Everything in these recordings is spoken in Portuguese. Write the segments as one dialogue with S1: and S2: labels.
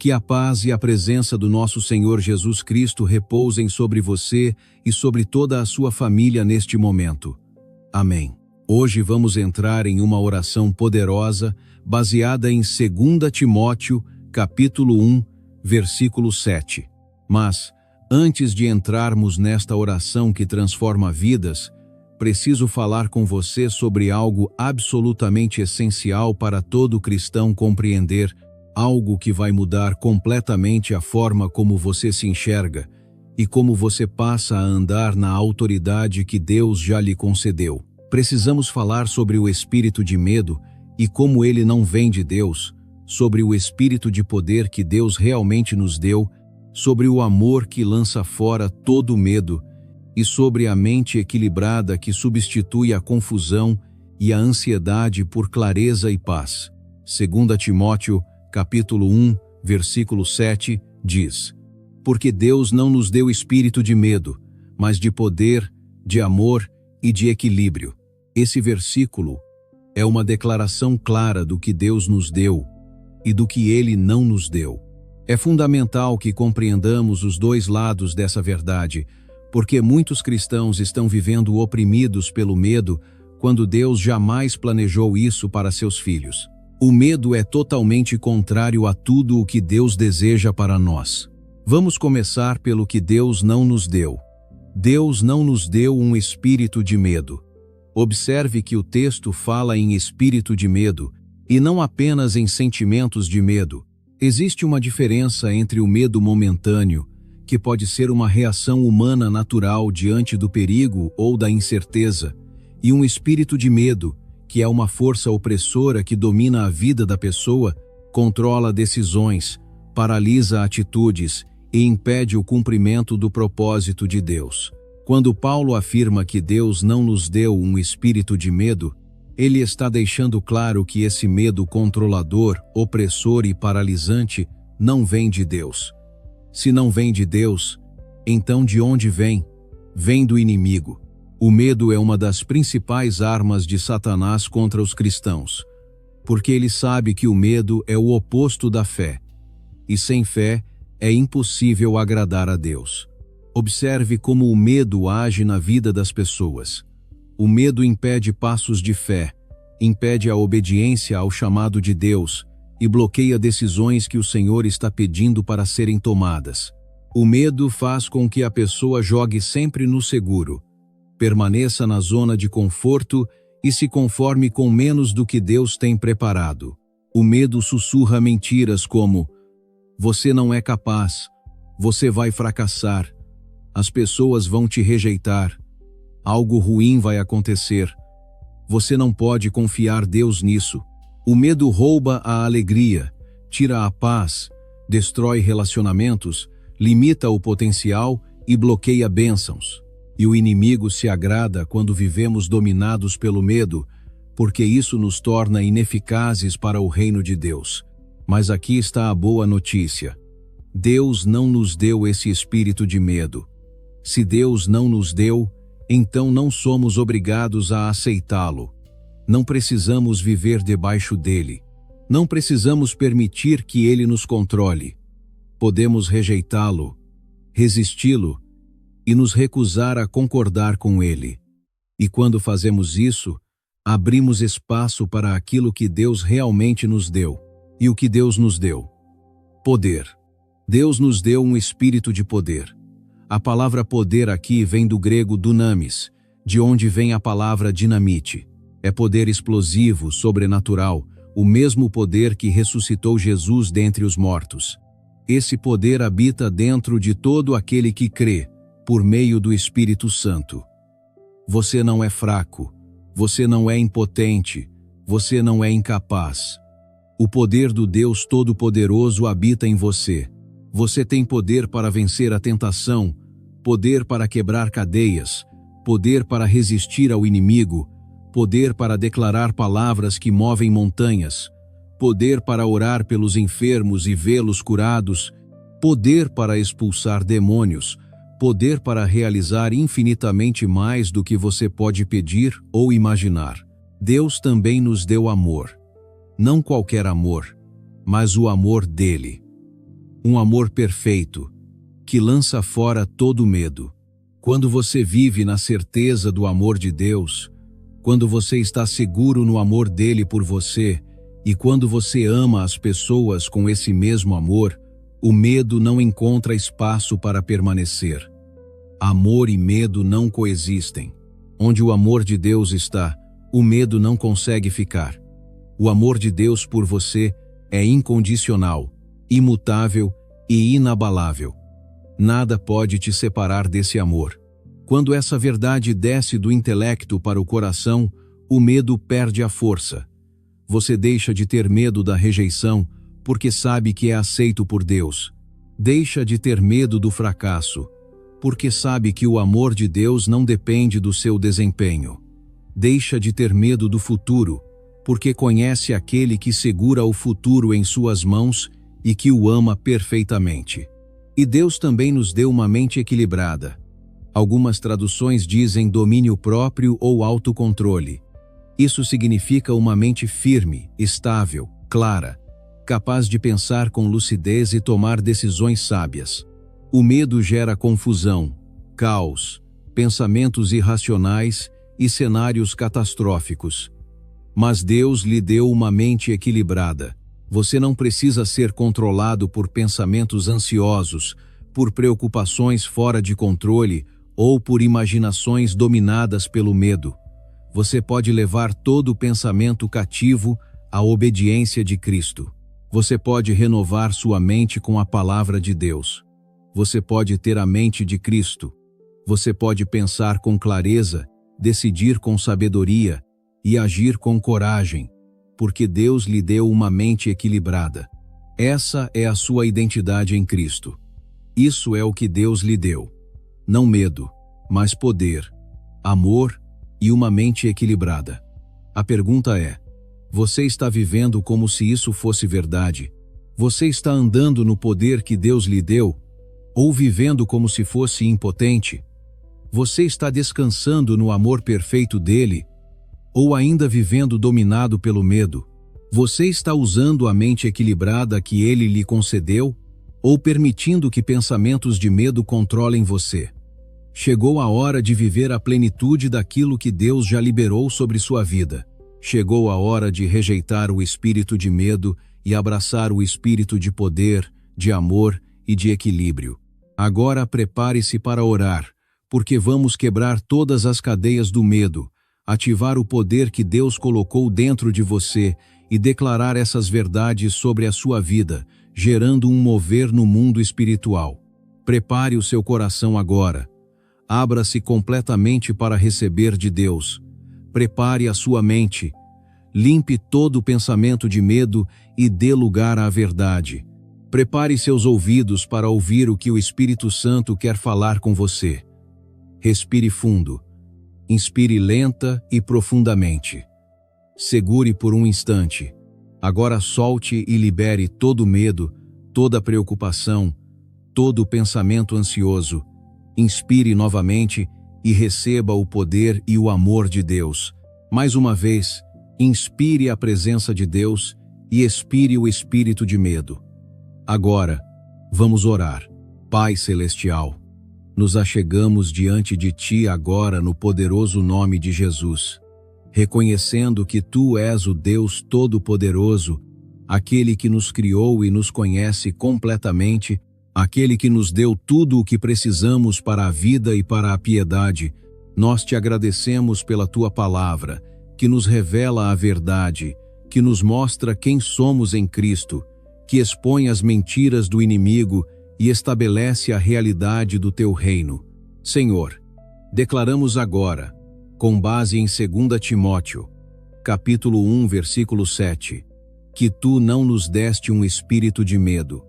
S1: Que a paz e a presença do nosso Senhor Jesus Cristo repousem sobre você e sobre toda a sua família neste momento. Amém. Hoje vamos entrar em uma oração poderosa baseada em 2 Timóteo, capítulo 1, versículo 7. Mas, antes de entrarmos nesta oração que transforma vidas, preciso falar com você sobre algo absolutamente essencial para todo cristão compreender, algo que vai mudar completamente a forma como você se enxerga e como você passa a andar na autoridade que Deus já lhe concedeu. Precisamos falar sobre o espírito de medo e como ele não vem de Deus, sobre o espírito de poder que Deus realmente nos deu, sobre o amor que lança fora todo medo e sobre a mente equilibrada que substitui a confusão e a ansiedade por clareza e paz. 2 Timóteo, capítulo 1, versículo 7, diz: Porque Deus não nos deu espírito de medo, mas de poder, de amor e de equilíbrio. Esse versículo é uma declaração clara do que Deus nos deu e do que Ele não nos deu. É fundamental que compreendamos os dois lados dessa verdade, porque muitos cristãos estão vivendo oprimidos pelo medo, quando Deus jamais planejou isso para seus filhos. O medo é totalmente contrário a tudo o que Deus deseja para nós. Vamos começar pelo que Deus não nos deu. Deus não nos deu um espírito de medo. Observe que o texto fala em espírito de medo, e não apenas em sentimentos de medo. Existe uma diferença entre o medo momentâneo, que pode ser uma reação humana natural diante do perigo ou da incerteza, e um espírito de medo, que é uma força opressora que domina a vida da pessoa, controla decisões, paralisa atitudes e impede o cumprimento do propósito de Deus. Quando Paulo afirma que Deus não nos deu um espírito de medo, ele está deixando claro que esse medo controlador, opressor e paralisante não vem de Deus. Se não vem de Deus, então de onde vem? Vem do inimigo. O medo é uma das principais armas de Satanás contra os cristãos, porque ele sabe que o medo é o oposto da fé, e sem fé é impossível agradar a Deus. Observe como o medo age na vida das pessoas. O medo impede passos de fé, impede a obediência ao chamado de Deus e bloqueia decisões que o Senhor está pedindo para serem tomadas. O medo faz com que a pessoa jogue sempre no seguro, permaneça na zona de conforto e se conforme com menos do que Deus tem preparado. O medo sussurra mentiras como: você não é capaz, você vai fracassar, as pessoas vão te rejeitar, algo ruim vai acontecer, você não pode confiar Deus nisso. O medo rouba a alegria, tira a paz, destrói relacionamentos, limita o potencial e bloqueia bênçãos. E o inimigo se agrada quando vivemos dominados pelo medo, porque isso nos torna ineficazes para o reino de Deus. Mas aqui está a boa notícia. Deus não nos deu esse espírito de medo. Se Deus não nos deu, então não somos obrigados a aceitá-lo. Não precisamos viver debaixo dele. Não precisamos permitir que ele nos controle. Podemos rejeitá-lo, resisti-lo e nos recusar a concordar com ele. E quando fazemos isso, abrimos espaço para aquilo que Deus realmente nos deu. E o que Deus nos deu? Poder. Deus nos deu um espírito de poder. A palavra poder aqui vem do grego dunamis, de onde vem a palavra dinamite. É poder explosivo, sobrenatural, o mesmo poder que ressuscitou Jesus dentre os mortos. Esse poder habita dentro de todo aquele que crê, por meio do Espírito Santo. Você não é fraco, você não é impotente, você não é incapaz. O poder do Deus Todo-Poderoso habita em você. Você tem poder para vencer a tentação, poder para quebrar cadeias, poder para resistir ao inimigo, poder para declarar palavras que movem montanhas, poder para orar pelos enfermos e vê-los curados, poder para expulsar demônios, poder para realizar infinitamente mais do que você pode pedir ou imaginar. Deus também nos deu amor. Não qualquer amor, mas o amor dele. um amor perfeito, que lança fora todo medo. Quando você vive na certeza do amor de Deus, quando você está seguro no amor dele por você, e quando você ama as pessoas com esse mesmo amor, o medo não encontra espaço para permanecer. Amor e medo não coexistem. Onde o amor de Deus está, o medo não consegue ficar. O amor de Deus por você é incondicional, imutável e inabalável. Nada pode te separar desse amor. Quando essa verdade desce do intelecto para o coração, o medo perde a força. Você deixa de ter medo da rejeição, porque sabe que é aceito por Deus. Deixa de ter medo do fracasso, porque sabe que o amor de Deus não depende do seu desempenho. Deixa de ter medo do futuro, porque conhece aquele que segura o futuro em suas mãos e que o ama perfeitamente. E Deus também nos deu uma mente equilibrada. Algumas traduções dizem domínio próprio ou autocontrole. Isso significa uma mente firme, estável, clara, capaz de pensar com lucidez e tomar decisões sábias. O medo gera confusão, caos, pensamentos irracionais e cenários catastróficos. Mas Deus lhe deu uma mente equilibrada. Você não precisa ser controlado por pensamentos ansiosos, por preocupações fora de controle ou por imaginações dominadas pelo medo. Você pode levar todo o pensamento cativo à obediência de Cristo. Você pode renovar sua mente com a palavra de Deus. Você pode ter a mente de Cristo. Você pode pensar com clareza, decidir com sabedoria e agir com coragem, porque Deus lhe deu uma mente equilibrada. Essa é a sua identidade em Cristo. Isso é o que Deus lhe deu. Não medo, mas poder, amor e uma mente equilibrada. A pergunta é: você está vivendo como se isso fosse verdade? Você está andando no poder que Deus lhe deu? Ou vivendo como se fosse impotente? Você está descansando no amor perfeito dele? Ou ainda vivendo dominado pelo medo? Você está usando a mente equilibrada que ele lhe concedeu? Ou permitindo que pensamentos de medo controlem você? Chegou a hora de viver a plenitude daquilo que Deus já liberou sobre sua vida. Chegou a hora de rejeitar o espírito de medo e abraçar o espírito de poder, de amor e de equilíbrio. Agora prepare-se para orar, porque vamos quebrar todas as cadeias do medo, ativar o poder que Deus colocou dentro de você e declarar essas verdades sobre a sua vida, gerando um mover no mundo espiritual. Prepare o seu coração agora. Abra-se completamente para receber de Deus. Prepare a sua mente. Limpe todo o pensamento de medo e dê lugar à verdade. Prepare seus ouvidos para ouvir o que o Espírito Santo quer falar com você. Respire fundo. Inspire lenta e profundamente. Segure por um instante. Agora solte e libere todo o medo, toda a preocupação, todo o pensamento ansioso. Inspire novamente e receba o poder e o amor de Deus. Mais uma vez, inspire a presença de Deus e expire o espírito de medo. Agora, vamos orar. Pai Celestial, nos achegamos diante de Ti agora no poderoso nome de Jesus, reconhecendo que Tu és o Deus Todo-Poderoso, aquele que nos criou e nos conhece completamente, aquele que nos deu tudo o que precisamos para a vida e para a piedade. Nós Te agradecemos pela Tua palavra, que nos revela a verdade, que nos mostra quem somos em Cristo, que expõe as mentiras do inimigo e estabelece a realidade do Teu reino. Senhor, declaramos agora, com base em 2 Timóteo, capítulo 1, versículo 7, que Tu não nos deste um espírito de medo.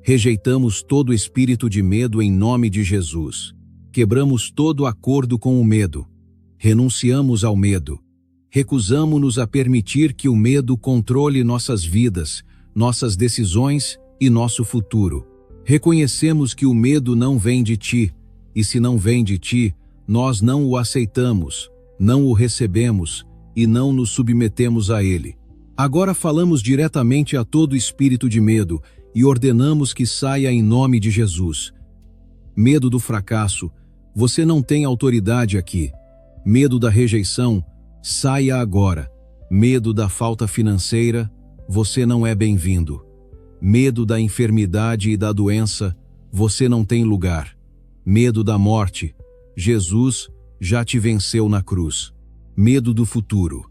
S1: Rejeitamos todo espírito de medo em nome de Jesus. Quebramos todo acordo com o medo. Renunciamos ao medo. Recusamo-nos a permitir que o medo controle nossas vidas, nossas decisões e nosso futuro. Reconhecemos que o medo não vem de Ti, e se não vem de Ti, nós não o aceitamos, não o recebemos e não nos submetemos a ele. Agora falamos diretamente a todo espírito de medo e ordenamos que saia em nome de Jesus. Medo do fracasso, você não tem autoridade aqui. Medo da rejeição, saia agora. Medo da falta financeira, você não é bem-vindo. Medo da enfermidade e da doença, você não tem lugar. Medo da morte, Jesus já te venceu na cruz. Medo do futuro,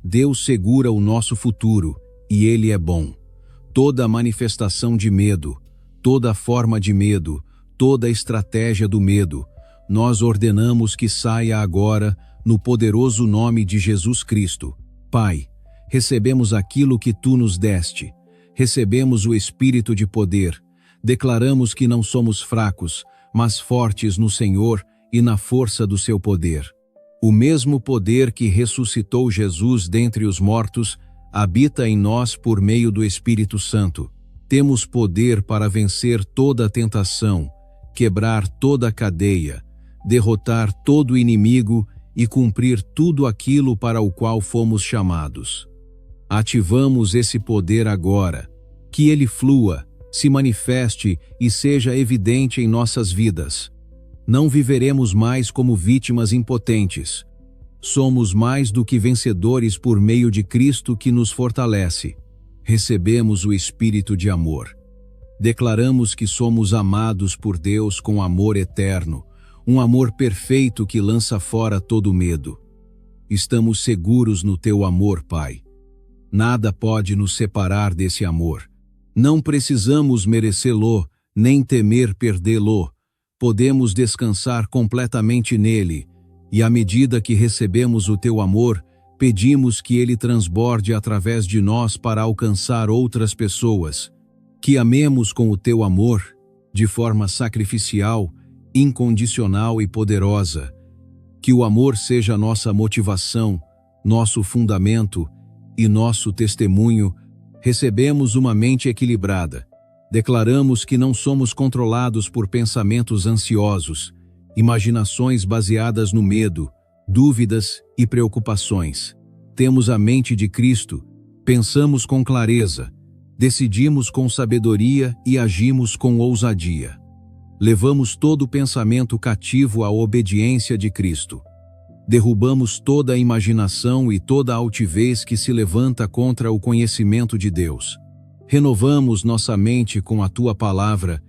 S1: Deus segura o nosso futuro e Ele é bom. Toda manifestação de medo, toda forma de medo, toda estratégia do medo, nós ordenamos que saia agora no poderoso nome de Jesus Cristo. Pai, recebemos aquilo que Tu nos deste, recebemos o Espírito de poder, declaramos que não somos fracos, mas fortes no Senhor e na força do Seu poder. O mesmo poder que ressuscitou Jesus dentre os mortos habita em nós por meio do Espírito Santo. Temos poder para vencer toda a tentação, quebrar toda a cadeia, derrotar todo o inimigo e cumprir tudo aquilo para o qual fomos chamados. Ativamos esse poder agora, que ele flua, se manifeste e seja evidente em nossas vidas. Não viveremos mais como vítimas impotentes. Somos mais do que vencedores por meio de Cristo que nos fortalece. Recebemos o Espírito de amor. Declaramos que somos amados por Deus com amor eterno, um amor perfeito que lança fora todo medo. Estamos seguros no Teu amor, Pai. Nada pode nos separar desse amor. Não precisamos merecê-lo, nem temer perdê-lo. Podemos descansar completamente nele, e à medida que recebemos o Teu amor, pedimos que ele transborde através de nós para alcançar outras pessoas. Que amemos com o Teu amor, de forma sacrificial, incondicional e poderosa. Que o amor seja nossa motivação, nosso fundamento e nosso testemunho. Recebemos uma mente equilibrada. Declaramos que não somos controlados por pensamentos ansiosos, imaginações baseadas no medo, dúvidas e preocupações. Temos a mente de Cristo, pensamos com clareza, decidimos com sabedoria e agimos com ousadia. Levamos todo pensamento cativo à obediência de Cristo. Derrubamos toda a imaginação e toda a altivez que se levanta contra o conhecimento de Deus. Renovamos nossa mente com a Tua palavra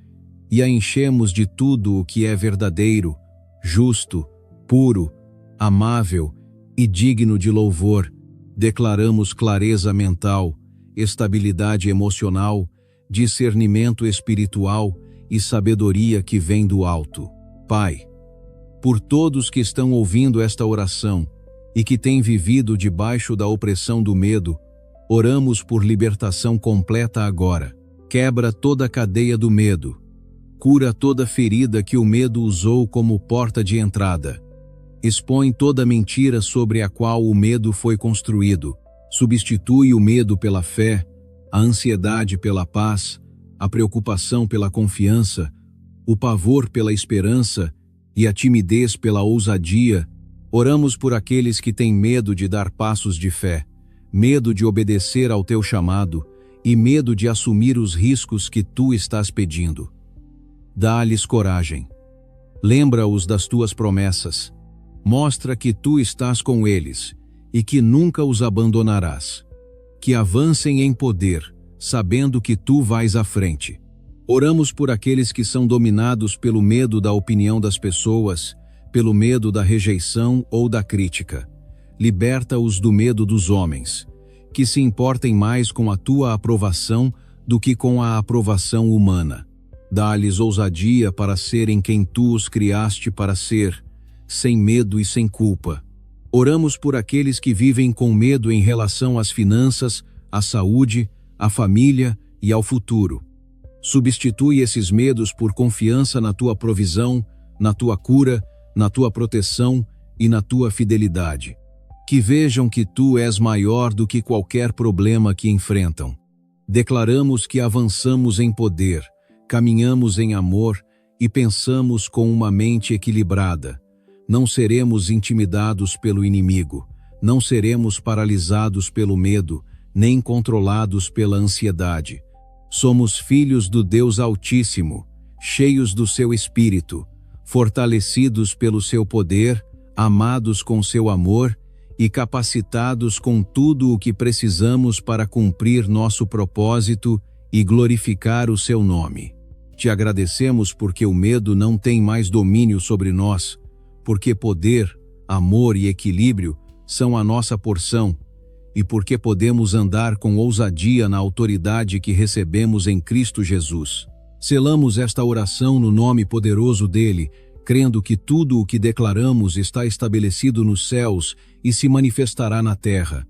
S1: e a enchemos de tudo o que é verdadeiro, justo, puro, amável e digno de louvor. Declaramos clareza mental, estabilidade emocional, discernimento espiritual e sabedoria que vem do alto. Pai, por todos que estão ouvindo esta oração e que têm vivido debaixo da opressão do medo, oramos por libertação completa agora. Quebra toda a cadeia do medo. Cura toda ferida que o medo usou como porta de entrada. Expõe toda mentira sobre a qual o medo foi construído. Substitui o medo pela fé, a ansiedade pela paz, a preocupação pela confiança, o pavor pela esperança e a timidez pela ousadia. Oramos por aqueles que têm medo de dar passos de fé, medo de obedecer ao Teu chamado e medo de assumir os riscos que Tu estás pedindo. Dá-lhes coragem. Lembra-os das Tuas promessas. Mostra que Tu estás com eles e que nunca os abandonarás. Que avancem em poder, sabendo que Tu vais à frente. Oramos por aqueles que são dominados pelo medo da opinião das pessoas, pelo medo da rejeição ou da crítica. Liberta-os do medo dos homens, que se importem mais com a Tua aprovação do que com a aprovação humana. Dá-lhes ousadia para serem quem Tu os criaste para ser, sem medo e sem culpa. Oramos por aqueles que vivem com medo em relação às finanças, à saúde, à família e ao futuro. Substitui esses medos por confiança na Tua provisão, na Tua cura, na Tua proteção e na Tua fidelidade. Que vejam que Tu és maior do que qualquer problema que enfrentam. Declaramos que avançamos em poder, caminhamos em amor e pensamos com uma mente equilibrada. Não seremos intimidados pelo inimigo, não seremos paralisados pelo medo, nem controlados pela ansiedade. Somos filhos do Deus Altíssimo, cheios do seu Espírito, fortalecidos pelo seu poder, amados com seu amor e capacitados com tudo o que precisamos para cumprir nosso propósito e glorificar o seu nome. Te agradecemos porque o medo não tem mais domínio sobre nós, porque poder, amor e equilíbrio são a nossa porção, e porque podemos andar com ousadia na autoridade que recebemos em Cristo Jesus. Selamos esta oração no nome poderoso dele, crendo que tudo o que declaramos está estabelecido nos céus e se manifestará na terra.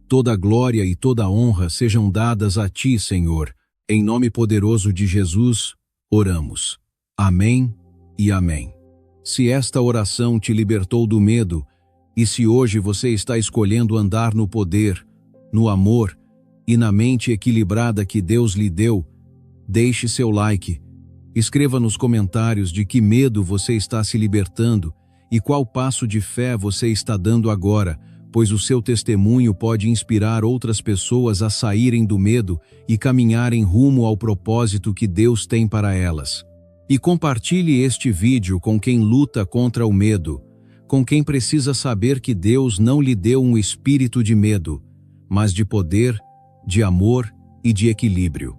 S1: Toda glória e toda honra sejam dadas a ti, Senhor. Em nome poderoso de Jesus, oramos. Amém e amém. Se esta oração te libertou do medo, e se hoje você está escolhendo andar no poder, no amor e na mente equilibrada que Deus lhe deu, deixe seu like. Escreva nos comentários de que medo você está se libertando e qual passo de fé você está dando agora, pois o seu testemunho pode inspirar outras pessoas a saírem do medo e caminharem rumo ao propósito que Deus tem para elas. E compartilhe este vídeo com quem luta contra o medo, com quem precisa saber que Deus não lhe deu um espírito de medo, mas de poder, de amor e de equilíbrio.